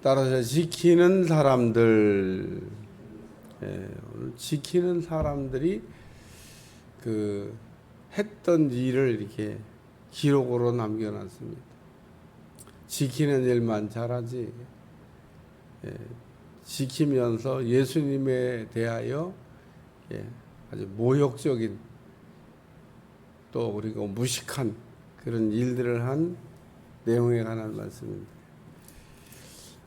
따라서 지키는 사람들, 오늘 지키는 사람들이 그 했던 일을 이렇게 기록으로 남겨놨습니다. 지키는 일만 잘하지, 지키면서 예수님에 대하여 아주 모욕적인 또 우리가 무식한 그런 일들을 한 내용에 관한 말씀입니다.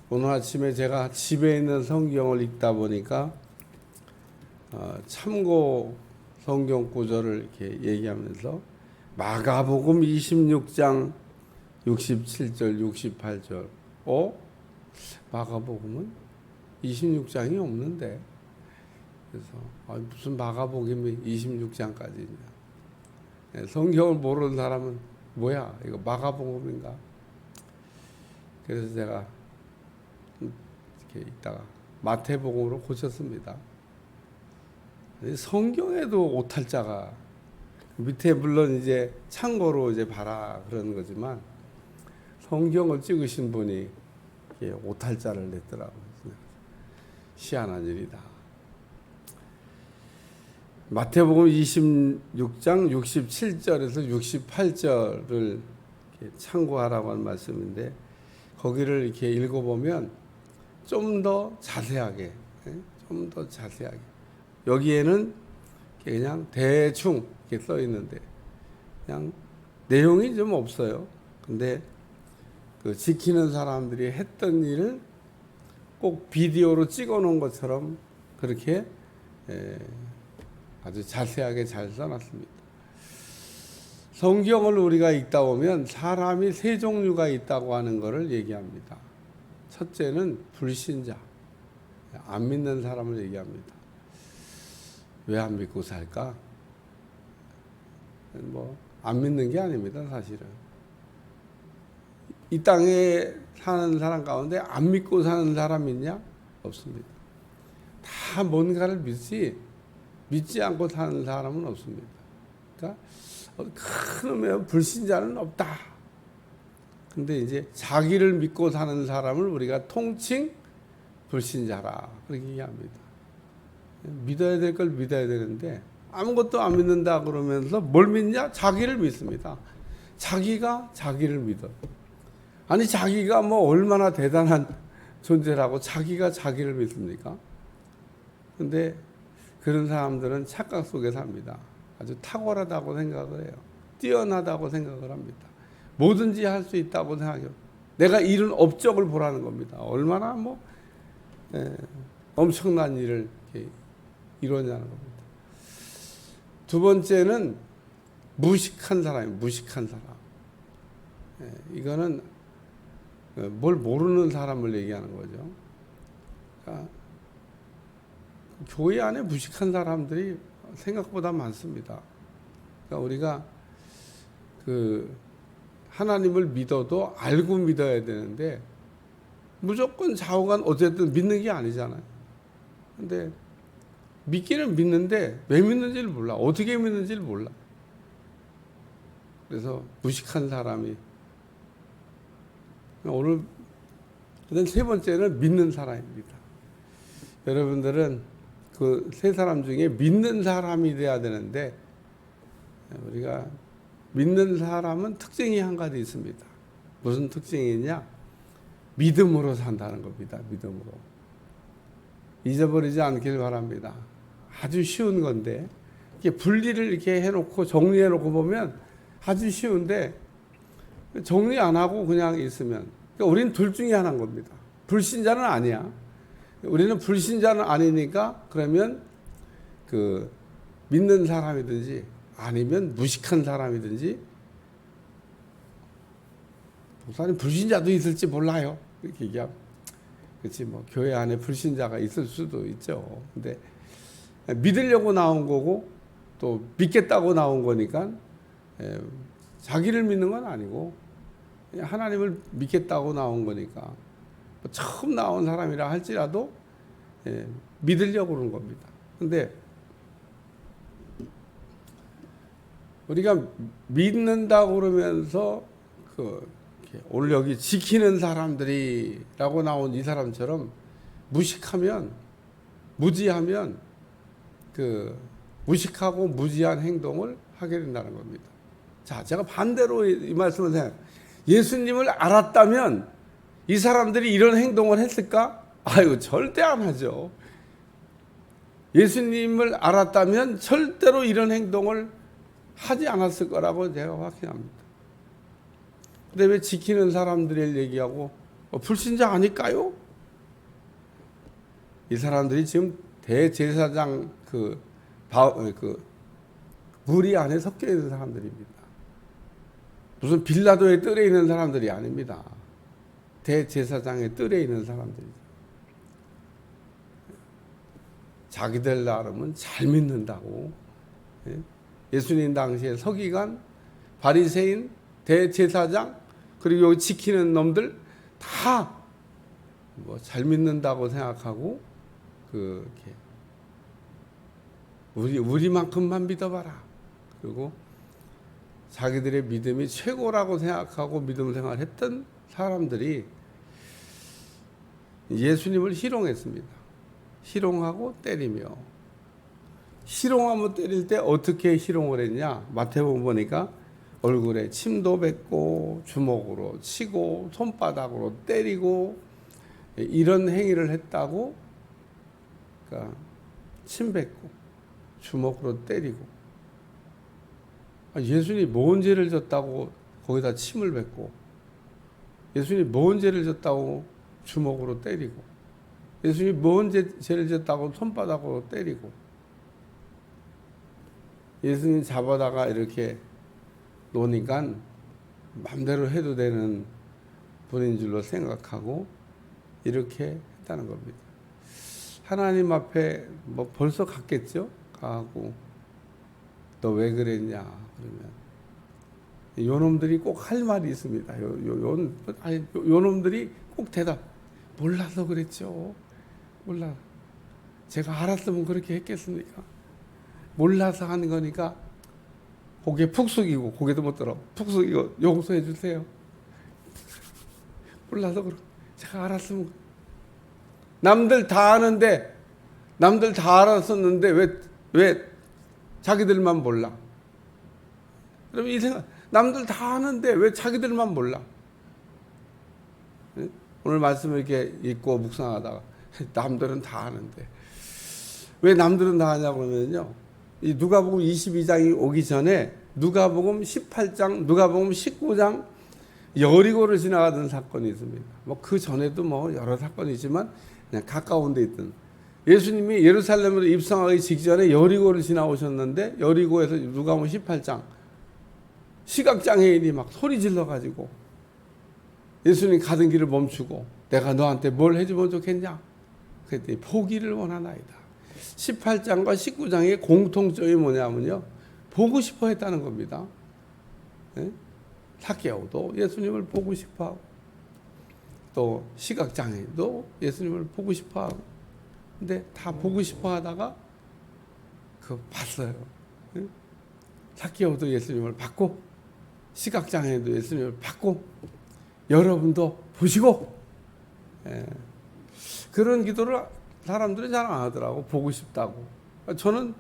오늘 아침에 제가 집에 있는 성경을 읽다 보니까 참고 성경 구절을 이렇게 얘기하면서 마가복음 26장 67절 68절 마가복음은 26장이 없는데 그래서 무슨 마가복음이 26장까지냐, 성경을 모르는 사람은 뭐야 이거 마가복음인가. 그래서 제가 이렇게 있다가 마태복음으로 고쳤습니다. 성경에도 오탈자가 밑에 물론 이제 참고로 이제 봐라 그러는 거지만 성경을 찍으신 분이 오탈자를 냈더라고요. 희한한 일이다. 마태복음 26장 67절에서 68절을 참고하라고 하는 말씀인데 거기를 이렇게 읽어보면 좀 더 자세하게, 여기에는 그냥 대충 이렇게 써 있는데 그냥 내용이 좀 없어요. 근데 그 지키는 사람들이 했던 일을 꼭 비디오로 찍어 놓은 것처럼 그렇게 아주 자세하게 잘 써놨습니다. 성경을 우리가 읽다 보면 사람이 세 종류가 있다고 하는 것을 얘기합니다. 첫째는 불신자, 안 믿는 사람을 얘기합니다. 왜 안 믿고 살까? 안 믿는 게 아닙니다, 사실은. 이 땅에 사는 사람 가운데 안 믿고 사는 사람 있냐? 없습니다. 다 뭔가를 믿지 않고 사는 사람은 없습니다. 그러니까 큰 의미로 불신자는 없다. 근데 이제 자기를 믿고 사는 사람을 우리가 통칭 불신자라 그렇게 얘기합니다. 믿어야 될 걸 믿어야 되는데 아무것도 안 믿는다 그러면서 뭘 믿냐? 자기를 믿습니다. 자기가 자기를 믿어. 아니 자기가 얼마나 대단한 존재라고 자기가 자기를 믿습니까? 근데 그런 사람들은 착각 속에 삽니다. 아주 탁월하다고 생각을 해요. 뛰어나다고 생각을 합니다. 뭐든지 할 수 있다고 생각해요. 내가 이룬 업적을 보라는 겁니다. 얼마나 엄청난 일을 이루냐는 겁니다. 두 번째는 무식한 사람이에요. 무식한 사람. 이거는 뭘 모르는 사람을 얘기하는 거죠. 그러니까 교회 안에 무식한 사람들이 생각보다 많습니다. 그러니까 우리가 하나님을 믿어도 알고 믿어야 되는데 무조건 좌우간 어쨌든 믿는 게 아니잖아요. 근데 믿기는 믿는데 왜 믿는지를 몰라. 어떻게 믿는지를 몰라. 그래서 무식한 사람이 오늘 세 번째는 믿는 사람입니다. 여러분들은 그 세 사람 중에 믿는 사람이 돼야 되는데 우리가 믿는 사람은 특징이 한 가지 있습니다. 무슨 특징이냐? 믿음으로 산다는 겁니다. 믿음으로. 잊어버리지 않길 바랍니다. 아주 쉬운 건데 이렇게 분리를 이렇게 해놓고 정리해놓고 보면 아주 쉬운데 정리 안 하고 그냥 있으면 그러니까 우리는 둘 중에 하나인 겁니다. 불신자는 아니야. 우리는 불신자는 아니니까 그러면 믿는 사람이든지 아니면 무식한 사람이든지 목사님 불신자도 있을지 몰라요. 이렇게 얘기하고 그렇지 교회 안에 불신자가 있을 수도 있죠. 근데 믿으려고 나온 거고 또 믿겠다고 나온 거니까 자기를 믿는 건 아니고 하나님을 믿겠다고 나온 거니까 처음 나온 사람이라 할지라도 믿으려고 그러는 겁니다. 근데 우리가 믿는다고 그러면서 오늘 여기 지키는 사람들이라고 나온 이 사람처럼 무식하면, 무지하면 그 무식하고 무지한 행동을 하게 된다는 겁니다. 자, 제가 반대로 이 말씀을 생각해요. 예수님을 알았다면 이 사람들이 이런 행동을 했을까? 아유, 절대 안 하죠. 예수님을 알았다면 절대로 이런 행동을 하지 않았을 거라고 제가 확신합니다. 근데 왜 지키는 사람들을 얘기하고 불신자 아닐까요? 이 사람들이 지금 대제사장 그 무리 안에 섞여 있는 사람들입니다. 무슨 빌라도의 뜰에 있는 사람들이 아닙니다. 대제사장의 뜰에 있는 사람들이죠. 자기들 나름은 잘 믿는다고. 예수님 당시에 서기관, 바리새인, 대제사장, 그리고 여기 지키는 놈들 다 뭐 잘 믿는다고 생각하고 그렇게 우리만큼만 믿어봐라. 그리고 자기들의 믿음이 최고라고 생각하고 믿음 생활했던 사람들이 예수님을 희롱했습니다. 희롱하고 때리며. 희롱하면 때릴 때 어떻게 희롱을 했냐? 마태복음 보니까 얼굴에 침도 뱉고 주먹으로 치고 손바닥으로 때리고 이런 행위를 했다고. 그러니까 침 뱉고 주먹으로 때리고. 예수님이 뭔 죄를 졌다고 거기다 침을 뱉고, 예수님이 뭔 죄를 졌다고 주먹으로 때리고, 예수님이 뭔 죄를 졌다고 손바닥으로 때리고, 예수님 잡아다가 이렇게 놓으니까 마음대로 해도 되는 분인 줄로 생각하고 이렇게 했다는 겁니다. 하나님 앞에 뭐 벌써 갔겠죠? 가고 너 왜 그랬냐 그러면 요놈들이 꼭 할 말이 있습니다. 요놈들이 꼭 대답. 몰라서 그랬죠. 몰라. 제가 알았으면 그렇게 했겠습니까? 몰라서 하는 거니까 고개 푹 숙이고, 고개도 못 들어. 푹 숙이고 용서해 주세요. 몰라서 그래. 제가 알았으면. 남들 다 아는데, 남들 다 알았었는데 왜 자기들만 몰라? 그럼 이 생각, 남들 다 아는데 왜 자기들만 몰라? 오늘 말씀을 이렇게 읽고 묵상하다가 남들은 다 아는데 왜 남들은 다 아냐고 그러면요, 이 누가복음 22장이 오기 전에 누가복음 18장, 누가복음 19장 여리고를 지나가던 사건이 있습니다. 뭐 그 전에도 뭐 여러 사건이 있지만 그냥 가까운 데 있던, 예수님이 예루살렘으로 입성하기 직전에 여리고를 지나오셨는데, 여리고에서 누가복음 18장 시각장애인이 막 소리 질러가지고 예수님 가던 길을 멈추고 내가 너한테 뭘 해주면 좋겠냐? 그랬더니 보기를 원하나이다. 18장과 19장의 공통점이 뭐냐면요, 보고 싶어 했다는 겁니다. 네? 삭개오도 예수님을 보고 싶어 하고, 또 시각장애인도 예수님을 보고 싶어 하고, 근데 다 보고 싶어 하다가 봤어요. 네? 삭개오도 예수님을 받고, 시각장애인도 예수님을 받고, 여러분도 보시고. 그런 기도를 사람들이 잘 안 하더라고. 보고 싶다고. 저는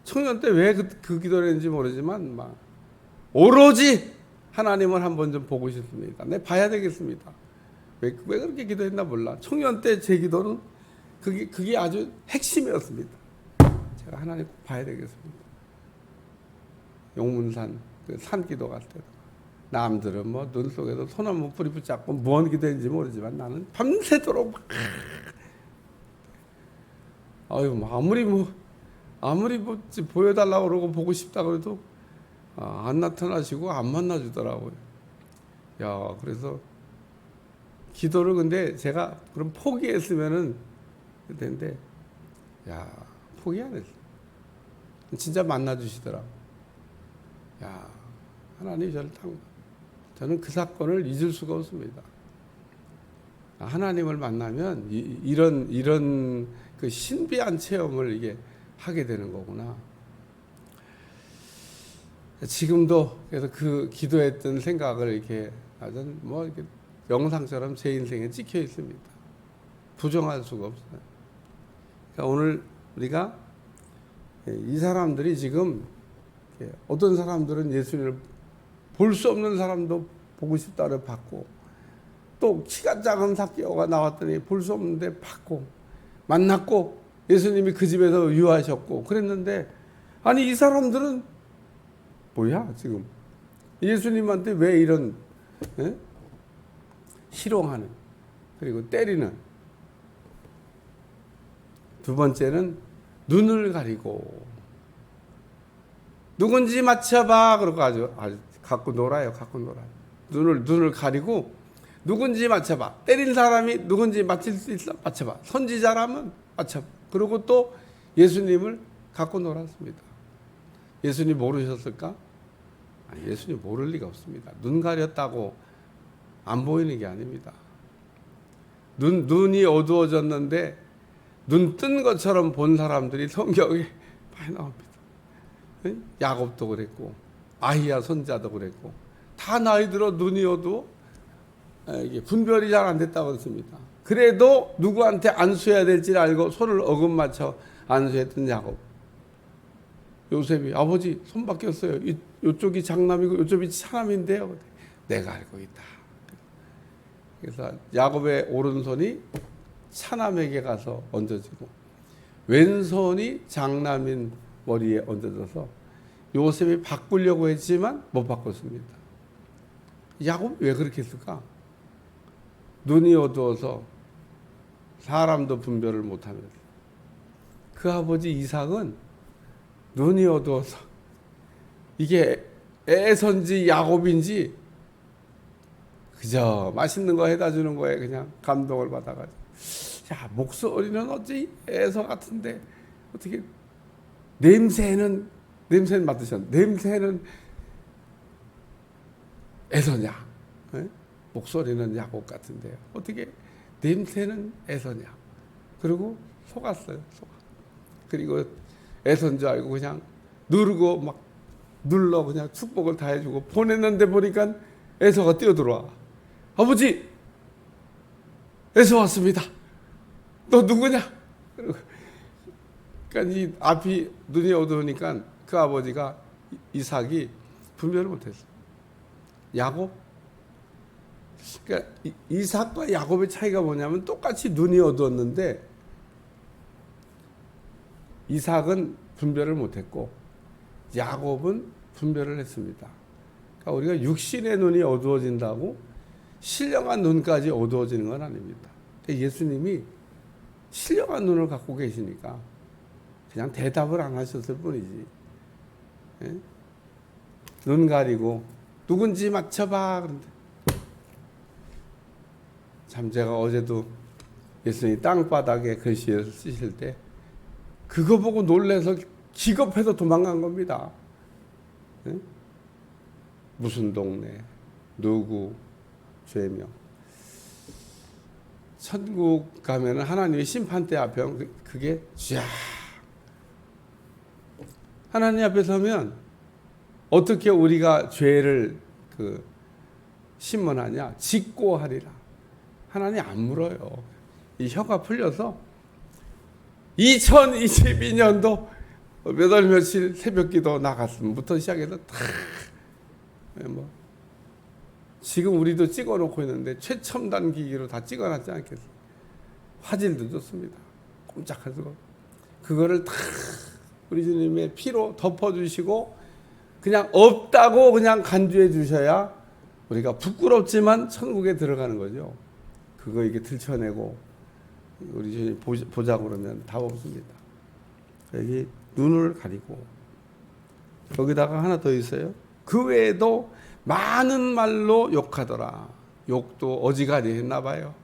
청년 때 왜 그 기도를 했는지 모르지만 막 오로지 하나님을 한번 좀 보고 싶습니다. 내 봐야 되겠습니다. 왜 그렇게 기도했나 몰라. 청년 때 제 기도는 그게 아주 핵심이었습니다. 제가 하나님 꼭 봐야 되겠습니다. 용문산 그 산기도 갈 때도 남들은 뭐 눈 속에도 소나무 뿌리 붙잡고 뭔 기도인지 모르지만 나는 밤새도록 막 아무리 보여달라고 그러고 보고 싶다 그래도 안 나타나시고 안 만나주더라고요. 야, 그래서 기도를 근데 제가 그럼 포기했으면은 그랬는데, 야, 포기 안 했어. 진짜 만나주시더라고. 야, 하나님 저는 그 사건을 잊을 수가 없습니다. 하나님을 만나면 이런 그 신비한 체험을 이게 하게 되는 거구나. 지금도 그래서 그 기도했던 생각을 이렇게 아주 뭐 이렇게 영상처럼 제 인생에 찍혀 있습니다. 부정할 수가 없어요. 그러니까 오늘 우리가 이 사람들이 지금 어떤 사람들은 예수님을 볼 수 없는 사람도 보고 싶다를 받고, 또 키가 작은 삭개오가 나왔더니 볼 수 없는데 받고, 만났고 예수님이 그 집에서 유하셨고 그랬는데, 아니 이 사람들은 뭐야 지금 예수님한테 왜 이런 희롱하는, 그리고 때리는. 두 번째는 눈을 가리고, 누군지 맞춰봐 그러고 아주 갖고 놀아요. 눈을 가리고 누군지 맞춰봐. 때린 사람이 누군지 맞힐 수 있어? 맞춰봐. 선지자라면 맞춰봐. 그리고 또 예수님을 갖고 놀았습니다. 예수님 모르셨을까? 아니, 예수님 모를 리가 없습니다. 눈 가렸다고 안 보이는 게 아닙니다. 눈이 어두워졌는데 눈 뜬 것처럼 본 사람들이 성경에 많이 나옵니다. 야곱도 그랬고 아히야 손자도 그랬고, 다 나이 들어 눈이 어두워 이게 분별이 잘 안 됐다고 했습니다. 그래도 누구한테 안수해야 될지 알고 손을 어긋맞춰 안수했던 야곱. 요셉이 아버지 손 바뀌었어요. 이쪽이 장남이고 이쪽이 차남인데요. 내가 알고 있다. 그래서 야곱의 오른손이 차남에게 가서 얹어지고 왼손이 장남인 머리에 얹어져서 요셉이 바꾸려고 했지만 못 바꿨습니다. 야곱이 왜 그렇게 했을까? 눈이 어두워서 사람도 분별을 못하면서. 그 아버지 이삭은 눈이 어두워서 이게 에서인지 야곱인지 그저 맛있는 거 해다 주는 거에 그냥 감동을 받아가지고, 야 목소리는 어찌 에서 같은데 어떻게 냄새는 맡으셨는데 냄새는 에서냐, 목소리는 야곱 같은데요. 어떻게 냄새는 에서냐. 그리고 속았어요. 그리고 에서인 줄 알고 그냥 누르고 막 눌러 그냥 축복을 다 해주고 보냈는데 보니까 에서가 뛰어들어와. 아버지, 에서 왔습니다. 너 누구냐? 그러니까 이 앞이 눈이 어두우니까 그 아버지가 이삭이 분별을 못했어요. 야곱? 그러니까 이삭과 야곱의 차이가 뭐냐면 똑같이 눈이 어두웠는데 이삭은 분별을 못했고 야곱은 분별을 했습니다. 그러니까 우리가 육신의 눈이 어두워진다고 신령한 눈까지 어두워지는 건 아닙니다. 예수님이 신령한 눈을 갖고 계시니까 그냥 대답을 안 하셨을 뿐이지. 눈 가리고 누군지 맞춰봐. 그런데 참 제가 어제도 예수님이 땅바닥에 글씨를 쓰실 때 그거 보고 놀라서 기겁해서 도망간 겁니다. 무슨 동네, 누구, 죄명. 천국 가면 하나님의 심판대 앞에 그게 쫙. 하나님 앞에 서면 어떻게 우리가 죄를 신문하냐? 짓고 하리라. 하나님 안 물어요. 이 혀가 풀려서 2022년도 몇 월 며칠 새벽기도 나갔음부터 시작해서 다 지금 우리도 찍어놓고 있는데 최첨단 기기로 다 찍어놨지 않겠어요? 화질도 좋습니다. 꼼짝할 수가. 그거를 다 우리 주님의 피로 덮어주시고 그냥 없다고 그냥 간주해 주셔야 우리가 부끄럽지만 천국에 들어가는 거죠. 그거 이게 들춰내고 우리 주님 보자고 그러면 답 없습니다. 여기 눈을 가리고 여기다가 하나 더 있어요. 그 외에도 많은 말로 욕하더라. 욕도 어지간히 했나 봐요.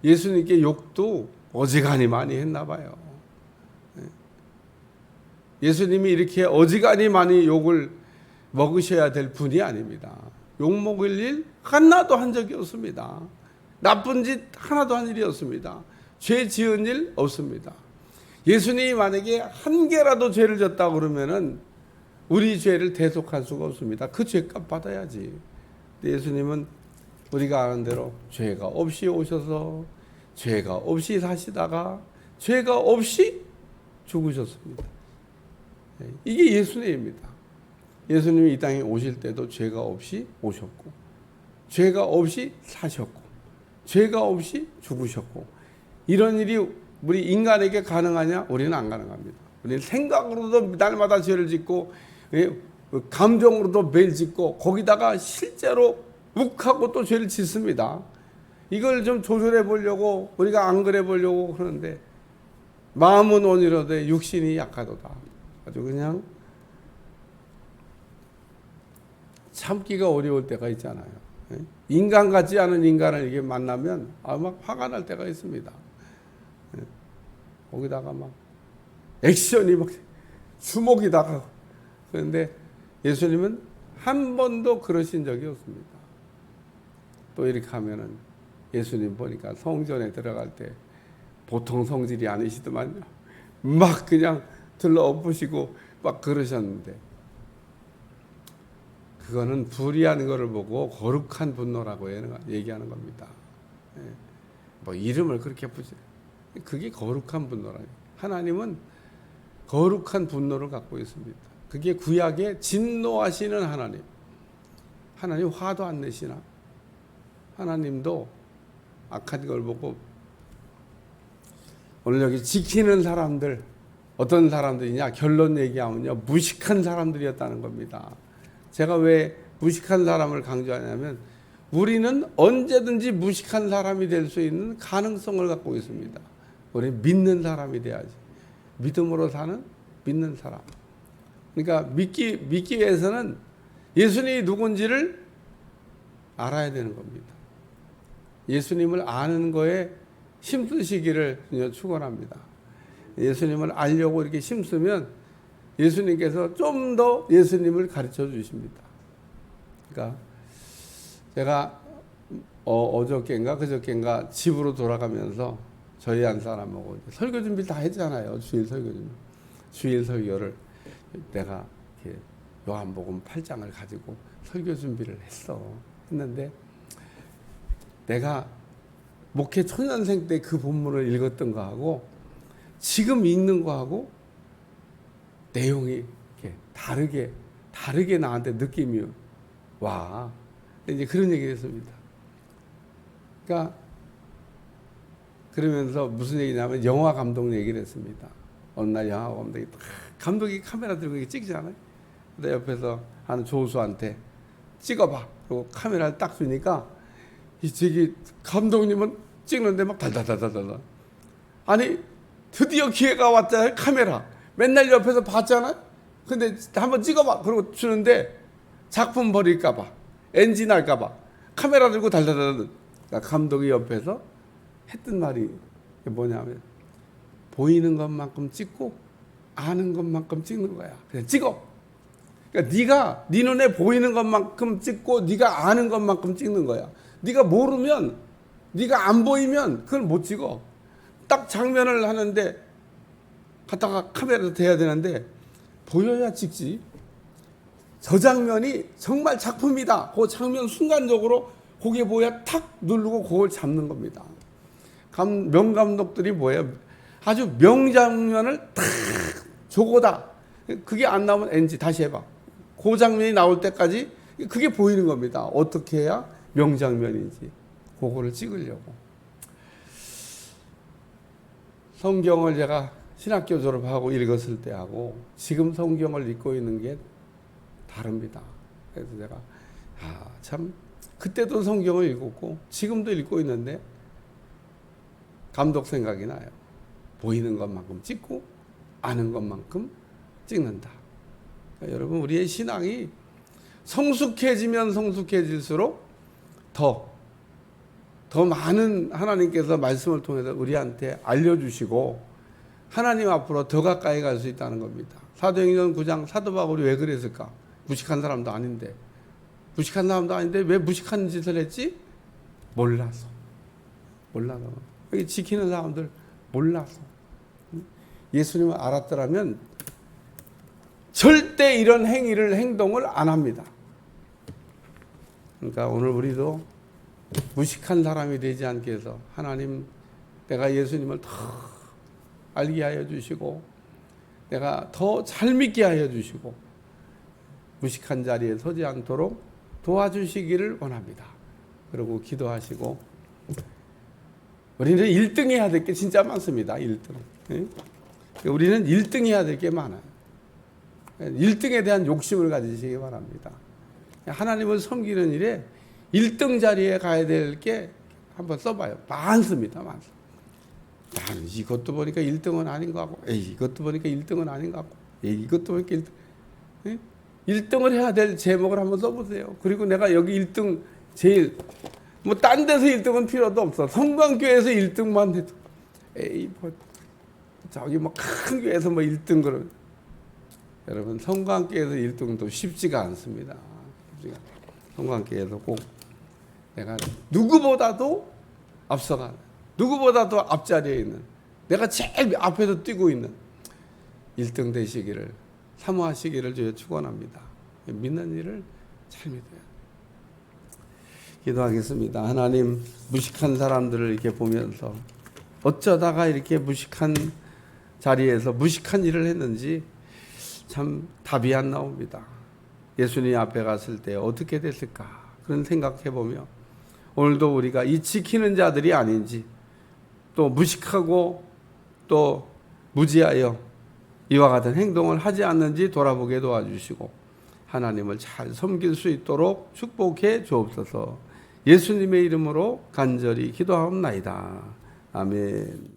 예수님께 욕도 어지간히 많이 했나 봐요. 예수님이 이렇게 어지간히 많이 욕을 먹으셔야 될 분이 아닙니다. 욕 먹을 일 하나도 한 적이 없습니다. 나쁜 짓 하나도 한 일이 없습니다. 죄 지은 일 없습니다. 예수님이 만약에 한 개라도 죄를 졌다고 그러면은 우리 죄를 대속할 수가 없습니다. 그 죄값 받아야지. 예수님은 우리가 아는 대로 죄가 없이 오셔서 죄가 없이 사시다가 죄가 없이 죽으셨습니다. 이게 예수님입니다. 예수님이 이 땅에 오실 때도 죄가 없이 오셨고 죄가 없이 사셨고 죄가 없이 죽으셨고, 이런 일이 우리 인간에게 가능하냐? 우리는 안 가능합니다. 우리는 생각으로도 날마다 죄를 짓고 감정으로도 매일 짓고 거기다가 실제로 욱하고 또 죄를 짓습니다. 이걸 좀 조절해 보려고 우리가 안 그래 보려고 그러는데 마음은 온이로되 육신이 약하도다. 아주 그냥 참기가 어려울 때가 있잖아요. 인간 같지 않은 인간을 이게 만나면 막 화가 날 때가 있습니다. 거기다가 막 액션이 막 주먹이 나가고. 그런데 예수님은 한 번도 그러신 적이 없습니다. 또 이렇게 하면은 예수님 보니까 성전에 들어갈 때 보통 성질이 아니시더만요. 막 그냥 들러 엎으시고 막 그러셨는데, 그거는 불의한 거를 보고 거룩한 분노라고 얘기하는 겁니다. 뭐 이름을 그렇게 붙여, 그게 거룩한 분노라요. 하나님은 거룩한 분노를 갖고 있습니다. 그게 구약에 진노하시는 하나님. 하나님 화도 안 내시나? 하나님도 악한 걸 보고, 오늘 여기 지키는 사람들 어떤 사람들이냐? 결론 얘기하면요, 무식한 사람들이었다는 겁니다. 제가 왜 무식한 사람을 강조하냐면, 우리는 언제든지 무식한 사람이 될 수 있는 가능성을 갖고 있습니다. 우리는 믿는 사람이 돼야지. 믿음으로 사는 믿는 사람. 그러니까 믿기 위해서는 예수님이 누군지를 알아야 되는 겁니다. 예수님을 아는 거에 힘쓰시기를 축원합니다. 예수님을 알려고 이렇게 힘쓰면 예수님께서 좀 더 예수님을 가르쳐 주십니다. 그러니까 제가 어저께인가 그저께인가 집으로 돌아가면서 저희 한 사람하고 설교 준비 다 했잖아요. 주일 설교를 내가 이렇게 요한복음 8장을 가지고 설교 준비를 했는데, 내가 목회 초년생 때 그 본문을 읽었던 거하고 지금 읽는 거하고 내용이 이렇게 다르게 나한테 느낌이 와. 이제 그런 얘기를 했습니다. 그러니까 그러면서 무슨 얘기냐면 영화 감독 얘기를 했습니다. 어느 날 영화 감독이 카메라 들고 이렇게 찍잖아요. 근데 옆에서 하는 조수한테 찍어봐. 그리고 카메라를 딱 주니까 저기 감독님은 찍는데 막 달달달달달. 아니 드디어 기회가 왔잖아요. 카메라 맨날 옆에서 봤잖아요. 근데 한번 찍어봐. 그러고 주는데 작품 버릴까봐, NG 날까봐 카메라 들고 달달달달. 그러니까 감독이 옆에서 했던 말이 뭐냐면, 보이는 것만큼 찍고 아는 것만큼 찍는 거야. 그냥 찍어. 그러니까 네 눈에 보이는 것만큼 찍고 네가 아는 것만큼 찍는 거야. 네가 모르면, 네가 안 보이면 그걸 못 찍어. 딱 장면을 하는데 갖다가 카메라도 대야 되는데 보여야 찍지. 저 장면이 정말 작품이다. 그 장면 순간적으로 거기에 보여야 탁 누르고 그걸 잡는 겁니다. 명감독들이 뭐예요? 아주 명장면을 탁 저거다. 그게 안 나오면 NG 다시 해봐. 그 장면이 나올 때까지 그게 보이는 겁니다. 어떻게 해야 명장면인지 그거를 찍으려고. 성경을 제가 신학교 졸업하고 읽었을 때하고 지금 성경을 읽고 있는 게 다릅니다. 그래서 제가 참 그때도 성경을 읽었고 지금도 읽고 있는데 감독 생각이 나요. 보이는 것만큼 찍고 아는 것만큼 찍는다. 그러니까 여러분, 우리의 신앙이 성숙해지면 성숙해질수록 더 많은 하나님께서 말씀을 통해서 우리한테 알려주시고 하나님 앞으로 더 가까이 갈 수 있다는 겁니다. 사도행전 9장 사도 바울이 왜 그랬을까? 무식한 사람도 아닌데 왜 무식한 짓을 했지? 몰라서. 여기 지키는 사람들 몰라서. 예수님을 알았더라면 절대 이런 행동을 안 합니다. 그러니까 오늘 우리도 무식한 사람이 되지 않게 해서 하나님, 내가 예수님을 더 알게 하여 주시고 내가 더 잘 믿게 하여 주시고 무식한 자리에 서지 않도록 도와주시기를 원합니다. 그리고 기도하시고, 우리는 1등 해야 될 게 진짜 많습니다. 1등. 우리는 1등 해야 될 게 많아요. 1등에 대한 욕심을 가지시기 바랍니다. 하나님을 섬기는 일에 1등 자리에 가야 될 게 한번 써봐요. 많습니다. 많습니다. 나는 이것도 보니까 1등은 아닌 것 같고, 이것도 보니까 1등은 아닌 것 같고, 이것도 보니까 1등. 1등을 해야 될 제목을 한번 써보세요. 그리고 내가 여기 1등 제일, 뭐 딴 데서 1등은 필요도 없어. 성광교회에서 1등만 해도, 뭐 저기 뭐 큰 교회에서 뭐 1등 그런. 여러분, 성광교회에서 1등도 쉽지가 않습니다. 성광교회에서 꼭 내가 누구보다도 앞서가는, 누구보다도 앞자리에 있는, 내가 제일 앞에서 뛰고 있는 1등 되시기를, 사모하시기를 주여 축원합니다. 믿는 일을 잘 믿어요. 기도하겠습니다. 하나님, 무식한 사람들을 이렇게 보면서 어쩌다가 이렇게 무식한 자리에서 무식한 일을 했는지 참 답이 안 나옵니다. 예수님 앞에 갔을 때 어떻게 됐을까 그런 생각해보며 오늘도 우리가 이 지키는 자들이 아닌지, 또 무식하고 또 무지하여 이와 같은 행동을 하지 않는지 돌아보게 도와주시고 하나님을 잘 섬길 수 있도록 축복해 주옵소서. 예수님의 이름으로 간절히 기도하옵나이다. 아멘.